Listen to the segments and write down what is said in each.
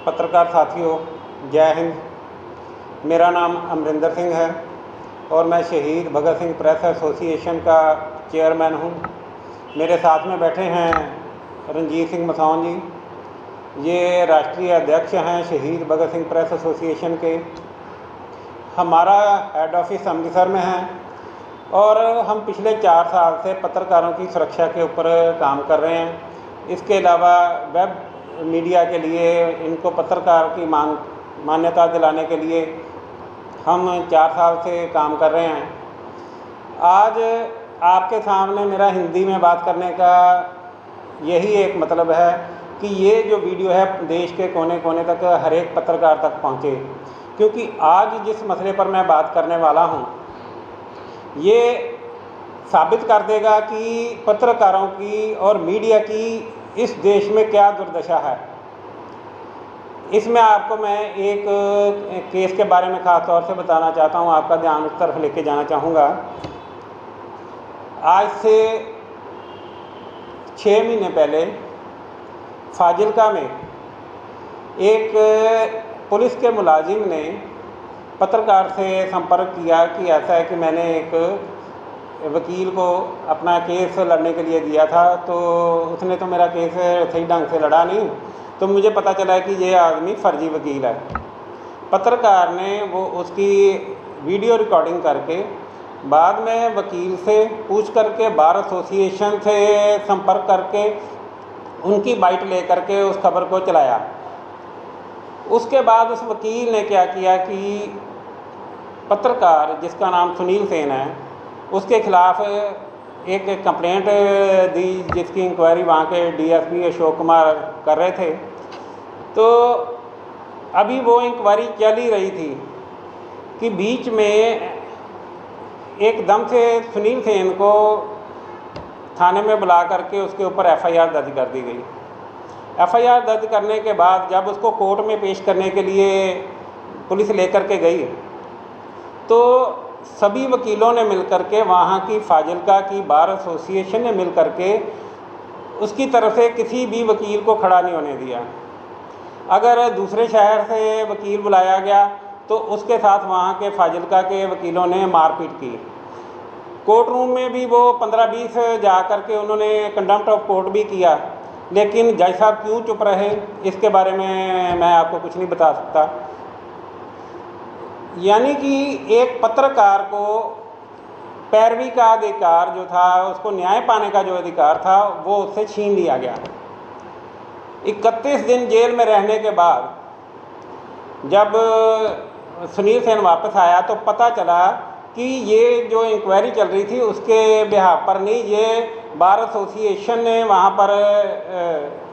पत्रकार साथियों, जय हिंद। मेरा नाम अमरिंदर सिंह है और मैं शहीद भगत सिंह प्रेस एसोसिएशन का चेयरमैन हूँ। मेरे साथ में बैठे हैं रणजीत सिंह मसौन जी, ये राष्ट्रीय अध्यक्ष हैं शहीद भगत सिंह प्रेस एसोसिएशन के। हमारा हेड ऑफिस अमृतसर में है और हम पिछले 4 साल से पत्रकारों की सुरक्षा के ऊपर काम कर रहे हैं। इसके अलावा वेब मीडिया के लिए इनको पत्रकार की मान्यता दिलाने के लिए हम 4 साल से काम कर रहे हैं। आज आपके सामने मेरा हिंदी में बात करने का यही एक मतलब है कि ये जो वीडियो है देश के कोने कोने तक हर एक पत्रकार तक पहुँचे, क्योंकि आज जिस मसले पर मैं बात करने वाला हूँ ये साबित कर देगा कि पत्रकारों की और मीडिया की इस देश में क्या दुर्दशा है। इसमें आपको मैं एक केस के बारे में ख़ास तौर से बताना चाहता हूँ, आपका ध्यान उस तरफ लेके जाना चाहूँगा। आज से 6 महीने पहले फाजिलका में एक पुलिस के मुलाजिम ने पत्रकार से संपर्क किया कि ऐसा है कि मैंने एक वकील को अपना केस लड़ने के लिए दिया था, तो उसने तो मेरा केस सही ढंग से लड़ा नहीं, तो मुझे पता चला कि ये आदमी फर्जी वकील है। पत्रकार ने वो उसकी वीडियो रिकॉर्डिंग करके बाद में वकील से पूछ करके बार एसोसिएशन से संपर्क करके उनकी बाइट ले करके उस खबर को चलाया। उसके बाद उस वकील ने क्या किया कि पत्रकार जिसका नाम सुनील सेन है उसके ख़िलाफ़ एक कंप्लेंट दी, जिसकी इंक्वायरी वहाँ के डीएसपी अशोक कुमार कर रहे थे। तो अभी वो इंक्वायरी चल ही रही थी कि बीच में एकदम से सुनील सेन को थाने में बुला करके उसके ऊपर एफआईआर दर्ज कर दी गई। एफआईआर दर्ज करने के बाद जब उसको कोर्ट में पेश करने के लिए पुलिस लेकर के गई तो सभी वकीलों ने मिलकर के, वहाँ की फाजिलका की बार एसोसिएशन ने मिलकर के उसकी तरफ से किसी भी वकील को खड़ा नहीं होने दिया। अगर दूसरे शहर से वकील बुलाया गया तो उसके साथ वहाँ के फाजिलका के वकीलों ने मारपीट की। कोर्ट रूम में भी वो 15-20 जा कर के उन्होंने कंटेम्प्ट ऑफ कोर्ट भी किया, लेकिन जज साहब क्यों चुप रहे इसके बारे में मैं आपको कुछ नहीं बता सकता। यानी कि एक पत्रकार को पैरवी का अधिकार जो था, उसको न्याय पाने का जो अधिकार था वो उससे छीन लिया गया। 31 दिन जेल में रहने के बाद जब सुनील सेन वापस आया तो पता चला कि ये जो इंक्वायरी चल रही थी उसके बिहाफ पर नहीं, ये बार एसोसिएशन ने वहाँ पर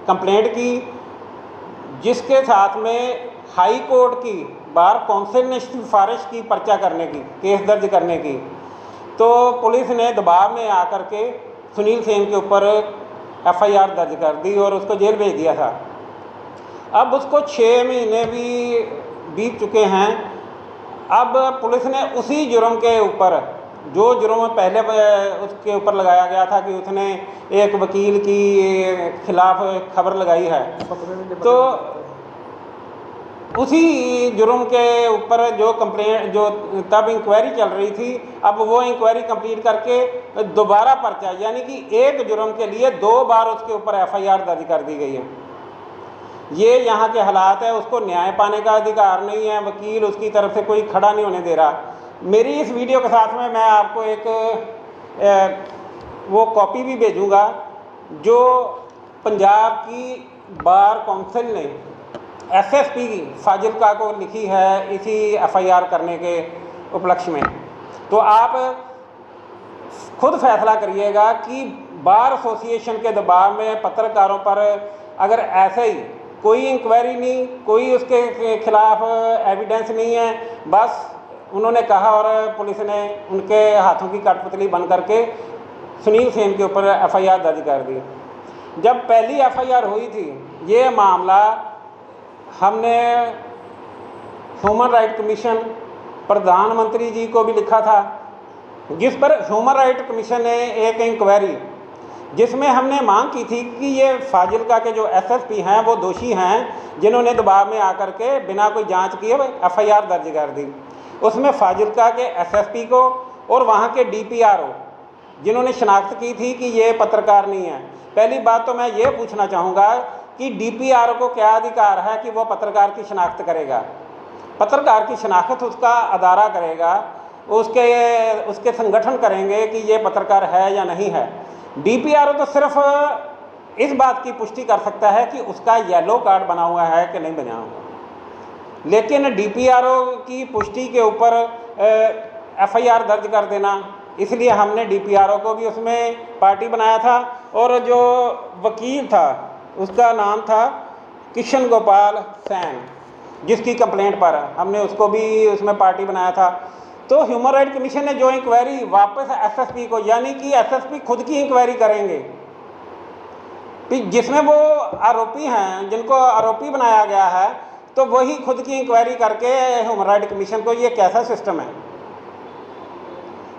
कंप्लेंट की, जिसके साथ में हाई कोर्ट की बार काउंसिल ने सिफारिश की पर्चा करने की, केस दर्ज करने की। तो पुलिस ने दबाव में आकर के सुनील सेन के ऊपर एफआईआर दर्ज कर दी और उसको जेल भेज दिया था। अब उसको 6 महीने भी बीत चुके हैं। अब पुलिस ने उसी जुर्म के ऊपर, जो जुर्म पहले उसके ऊपर लगाया गया था कि उसने एक वकील की खिलाफ खबर लगाई है, तो उसी जुर्म के ऊपर जो कंप्लेंट, जो तब इंक्वायरी चल रही थी, अब वो इंक्वायरी कंप्लीट करके दोबारा पर्चा, यानी कि एक जुर्म के लिए 2 बार उसके ऊपर एफआईआर दर्ज कर दी गई है। ये यहाँ के हालात है। उसको न्याय पाने का अधिकार नहीं है, वकील उसकी तरफ से कोई खड़ा नहीं होने दे रहा। मेरी इस वीडियो के साथ में मैं आपको एक वो कॉपी भी भेजूँगा जो पंजाब की बार काउंसिल ने एसएसपी फाजिलका को लिखी है इसी एफआईआर करने के उपलक्ष्य में। तो आप खुद फैसला करिएगा कि बार एसोसिएशन के दबाव में पत्रकारों पर अगर ऐसे ही कोई इंक्वायरी नहीं, कोई उसके खिलाफ एविडेंस नहीं है, बस उन्होंने कहा और पुलिस ने उनके हाथों की कठपुतली बन करके सुनील सेन के ऊपर एफआईआर दर्ज कर दी। जब पहली एफआईआर हुई थी, ये मामला हमने ह्यूमन राइट कमीशन, प्रधानमंत्री जी को भी लिखा था, जिस पर ह्यूमन राइट कमीशन ने एक इंक्वायरी जिसमें हमने मांग की थी कि ये फाजिल्का के जो एसएसपी हैं वो दोषी हैं जिन्होंने दबाव में आकर के बिना कोई जांच किए एफआईआर दर्ज कर दी। उसमें फाजिल्का के एसएसपी को और वहाँ के डीपीआरओ जिन्होंने शनाख्त की थी कि ये पत्रकार नहीं है। पहली बात तो मैं ये पूछना चाहूँगा कि डीपीआरओ को क्या अधिकार है कि वो पत्रकार की शनाख्त करेगा? पत्रकार की शनाख्त उसका अदारा करेगा, उसके संगठन करेंगे कि ये पत्रकार है या नहीं है। डीपीआरओ तो सिर्फ इस बात की पुष्टि कर सकता है कि उसका येलो कार्ड बना हुआ है कि नहीं बना हुआ, लेकिन डीपीआरओ की पुष्टि के ऊपर एफआईआर दर्ज कर देना, इसलिए हमने डीपीआरओ को भी उसमें पार्टी बनाया था। और जो वकील था उसका नाम था किशन गोपाल सैन, जिसकी कंप्लेंट पर हमने उसको भी उसमें पार्टी बनाया था। तो ह्यूमन राइट कमीशन ने जो इंक्वायरी वापस एसएसपी को, यानी कि एसएसपी खुद की इंक्वायरी करेंगे, जिसमें वो आरोपी हैं, जिनको आरोपी बनाया गया है, तो वही खुद की इंक्वायरी करके ह्यूमन राइट कमीशन को, ये कैसा सिस्टम है?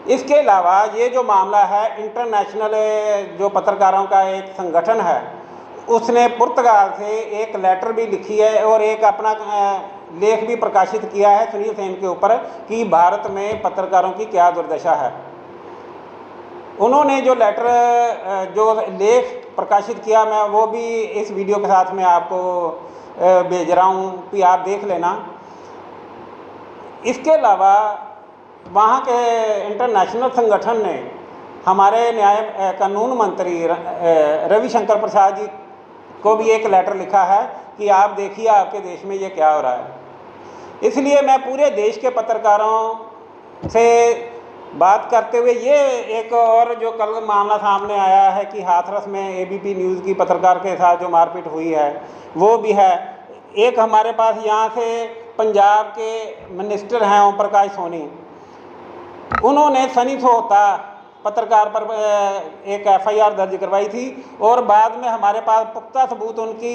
इसके अलावा ये जो मामला है, इंटरनेशनल जो पत्रकारों का एक संगठन है, उसने पुर्तगाल से एक लेटर भी लिखी है और एक अपना लेख भी प्रकाशित किया है सुनील सेन के ऊपर कि भारत में पत्रकारों की क्या दुर्दशा है। उन्होंने जो लेटर, जो लेख प्रकाशित किया, मैं वो भी इस वीडियो के साथ में आपको भेज रहा हूँ कि आप देख लेना। इसके अलावा वहाँ के इंटरनेशनल संगठन ने हमारे न्याय कानून मंत्री रविशंकर प्रसाद जी को भी एक लेटर लिखा है कि आप देखिए आपके देश में ये क्या हो रहा है। इसलिए मैं पूरे देश के पत्रकारों से बात करते हुए, ये एक और जो कल मामला सामने आया है कि हाथरस में एबीपी न्यूज़ की पत्रकार के साथ जो मारपीट हुई है वो भी है। एक हमारे पास यहाँ से पंजाब के मिनिस्टर हैं ओम प्रकाश सोनी, उन्होंने सनी सोहता पत्रकार पर एक एफआईआर दर्ज करवाई थी और बाद में हमारे पास पुख्ता सबूत उनकी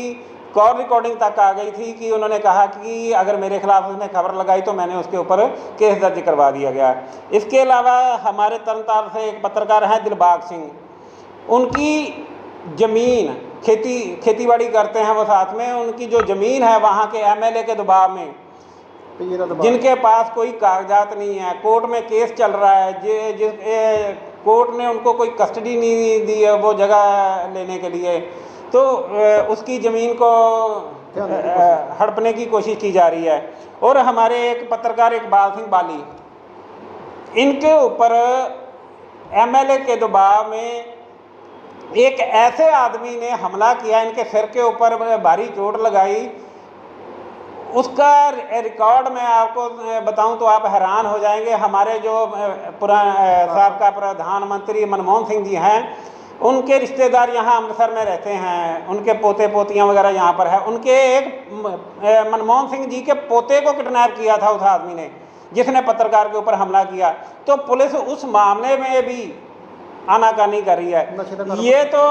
कॉल रिकॉर्डिंग तक आ गई थी कि उन्होंने कहा कि अगर मेरे खिलाफ उसने खबर लगाई तो मैंने उसके ऊपर केस दर्ज करवा दिया गया। इसके अलावा हमारे तरनतार से एक पत्रकार हैं दिलबाग सिंह, उनकी ज़मीन खेतीबाड़ी करते हैं वो साथ में, उनकी जो ज़मीन है वहाँ के एमएलए के दबाव में, जिनके पास कोई कागजात नहीं है, कोर्ट में केस चल रहा है, कोर्ट ने उनको कोई कस्टडी नहीं दी है वो जगह लेने के लिए, तो उसकी ज़मीन को हड़पने की कोशिश की जा रही है। और हमारे एक पत्रकार इकबाल सिंह बाली, इनके ऊपर एमएलए के दबाव में एक ऐसे आदमी ने हमला किया, इनके सिर के ऊपर भारी चोट लगाई, उसका रिकॉर्ड मैं आपको बताऊं तो आप हैरान हो जाएंगे। हमारे जो साबका प्रधानमंत्री मनमोहन सिंह जी हैं, उनके रिश्तेदार यहाँ अमृतसर में रहते हैं, उनके पोते पोतियाँ वगैरह यहाँ पर है, उनके एक मनमोहन सिंह जी के पोते को किडनैप किया था उस आदमी ने, जिसने पत्रकार के ऊपर हमला किया। तो पुलिस उस मामले में भी आनाकानी कर रही है। ये तो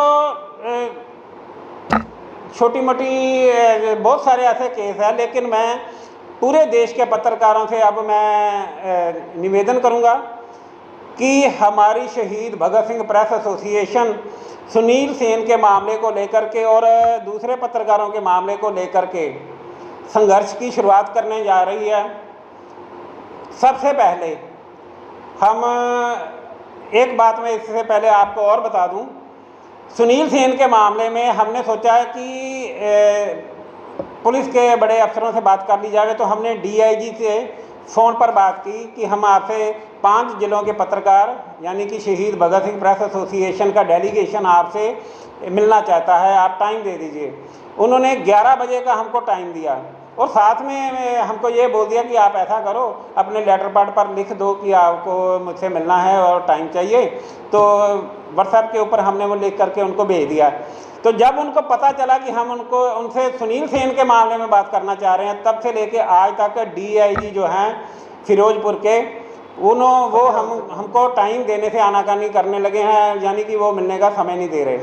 छोटी मोटी बहुत सारे ऐसे केस हैं, लेकिन मैं पूरे देश के पत्रकारों से अब मैं निवेदन करूंगा कि हमारी शहीद भगत सिंह प्रेस एसोसिएशन सुनील सेन के मामले को लेकर के और दूसरे पत्रकारों के मामले को लेकर के संघर्ष की शुरुआत करने जा रही है। सबसे पहले हम एक बात मैं इससे पहले आपको और बता दूं, सुनील सेन के मामले में हमने सोचा कि पुलिस के बड़े अफसरों से बात कर ली जाए, तो हमने डीआईजी से फ़ोन पर बात की कि हम आपसे 5 जिलों के पत्रकार यानी कि शहीद भगत सिंह प्रेस एसोसिएशन का डेलीगेशन आपसे मिलना चाहता है, आप टाइम दे दीजिए। उन्होंने 11 बजे का हमको टाइम दिया और साथ में हमको ये बोल दिया कि आप ऐसा करो, अपने लेटर पैड पर लिख दो कि आपको मुझसे मिलना है और टाइम चाहिए। तो व्हाट्सएप के ऊपर हमने वो लिख करके उनको भेज दिया। तो जब उनको पता चला कि हम उनसे सुनील सेन के मामले में बात करना चाह रहे हैं, तब से लेके आज तक डीआईजी जो हैं फिरोजपुर के, वो हमको टाइम देने से आनाकानी करने लगे हैं, यानी कि वो मिलने का समय नहीं दे रहे।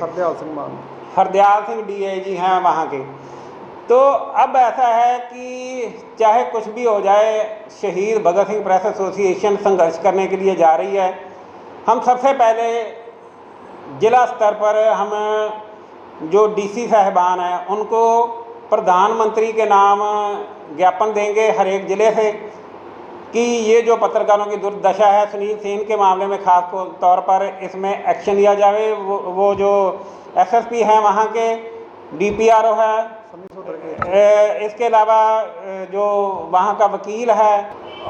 हरदयाल सिंह डीआईजी हैं वहाँ के। तो अब ऐसा है कि चाहे कुछ भी हो जाए, शहीद भगत सिंह प्रेस एसोसिएशन संघर्ष करने के लिए जा रही है। हम सबसे पहले ज़िला स्तर पर हम जो डीसी साहिबान हैं उनको प्रधानमंत्री के नाम ज्ञापन देंगे हर एक ज़िले से कि ये जो पत्रकारों की दुर्दशा है, सुनील सेन के मामले में खास तौर पर इसमें एक्शन लिया जाए। वो जो एसएसपी हैं वहाँ के, डीपीआरओ है, इसके अलावा जो वहाँ का वकील है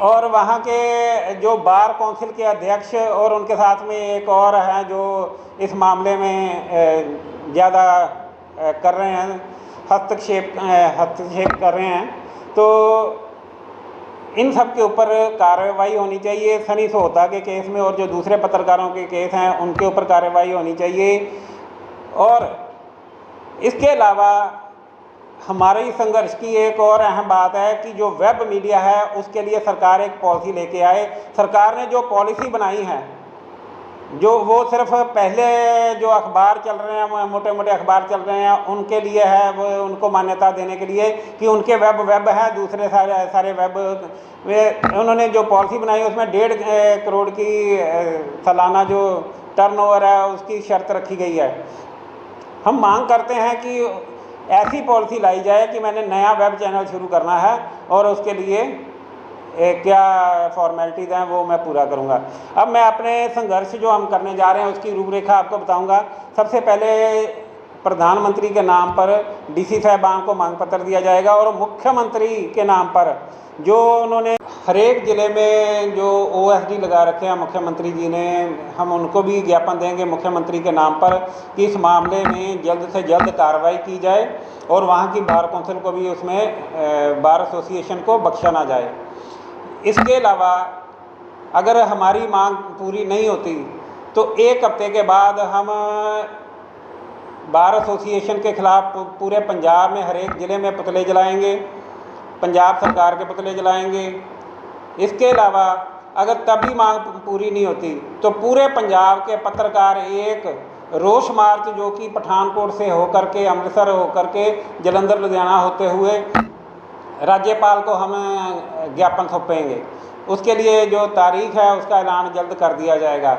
और वहाँ के जो बार काउंसिल के अध्यक्ष और उनके साथ में एक और हैं जो इस मामले में ज़्यादा कर रहे हैं, हस्तक्षेप कर रहे हैं, तो इन सब के ऊपर कार्रवाई होनी चाहिए। सनी सोहता के केस में और जो दूसरे पत्रकारों के केस हैं उनके ऊपर कार्रवाई होनी चाहिए। और इसके अलावा हमारे संघर्ष की एक और अहम बात है कि जो वेब मीडिया है उसके लिए सरकार एक पॉलिसी लेके आए। सरकार ने जो पॉलिसी बनाई है, जो वो सिर्फ पहले जो अखबार चल रहे हैं, मोटे मोटे अखबार चल रहे हैं, उनके लिए है, वो उनको मान्यता देने के लिए कि उनके वेब है, दूसरे सारे वेब उन्होंने जो पॉलिसी बनाई उसमें 1.5 करोड़ की सालाना जो टर्नओवर है उसकी शर्त रखी गई है। हम मांग करते हैं कि ऐसी पॉलिसी लाई जाए कि मैंने नया वेब चैनल शुरू करना है और उसके लिए क्या फॉर्मेलिटीज़ हैं वो मैं पूरा करूंगा। अब मैं अपने संघर्ष जो हम करने जा रहे हैं उसकी रूपरेखा आपको बताऊंगा। सबसे पहले प्रधानमंत्री के नाम पर डीसी साहिबान को मांग पत्र दिया जाएगा और मुख्यमंत्री के नाम पर जो उन्होंने हर एक ज़िले में जो ओएसडी लगा रखे हैं मुख्यमंत्री जी ने, हम उनको भी ज्ञापन देंगे मुख्यमंत्री के नाम पर कि इस मामले में जल्द से जल्द कार्रवाई की जाए और वहाँ की बार काउंसिल को भी उसमें बार एसोसिएशन को बख्शा ना जाए। इसके अलावा अगर हमारी मांग पूरी नहीं होती तो 1 हफ्ते के बाद हम बार एसोसिएशन के ख़िलाफ़ पूरे पंजाब में हर एक ज़िले में पुतले जलाएंगे, पंजाब सरकार के पुतले जलाएंगे। इसके अलावा अगर तभी मांग पूरी नहीं होती तो पूरे पंजाब के पत्रकार एक रोष मार्च जो कि पठानकोट से होकर के, अमृतसर होकर के, जलंधर, लुधियाना होते हुए राज्यपाल को हम ज्ञापन सौंपेंगे। उसके लिए जो तारीख है उसका ऐलान जल्द कर दिया जाएगा।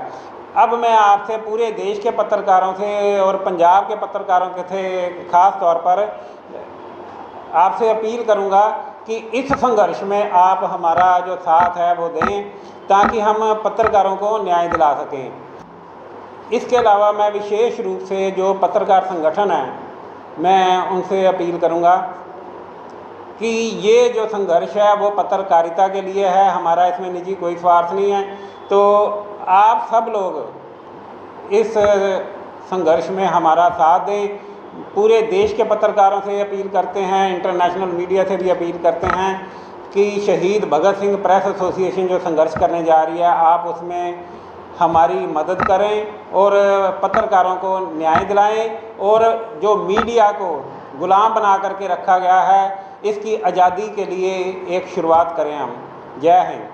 अब मैं आपसे पूरे देश के पत्रकारों से और पंजाब के पत्रकारों के से ख़ास तौर पर आपसे अपील करूंगा कि इस संघर्ष में आप हमारा जो साथ है वो दें ताकि हम पत्रकारों को न्याय दिला सकें। इसके अलावा मैं विशेष रूप से जो पत्रकार संगठन हैं मैं उनसे अपील करूंगा कि ये जो संघर्ष है वो पत्रकारिता के लिए है, हमारा इसमें निजी कोई स्वार्थ नहीं है। तो आप सब लोग इस संघर्ष में हमारा साथ दें। पूरे देश के पत्रकारों से अपील करते हैं, इंटरनेशनल मीडिया से भी अपील करते हैं कि शहीद भगत सिंह प्रेस एसोसिएशन जो संघर्ष करने जा रही है आप उसमें हमारी मदद करें और पत्रकारों को न्याय दिलाएं और जो मीडिया को गुलाम बना करके रखा गया है इसकी आज़ादी के लिए एक शुरुआत करें हम। जय हिंद।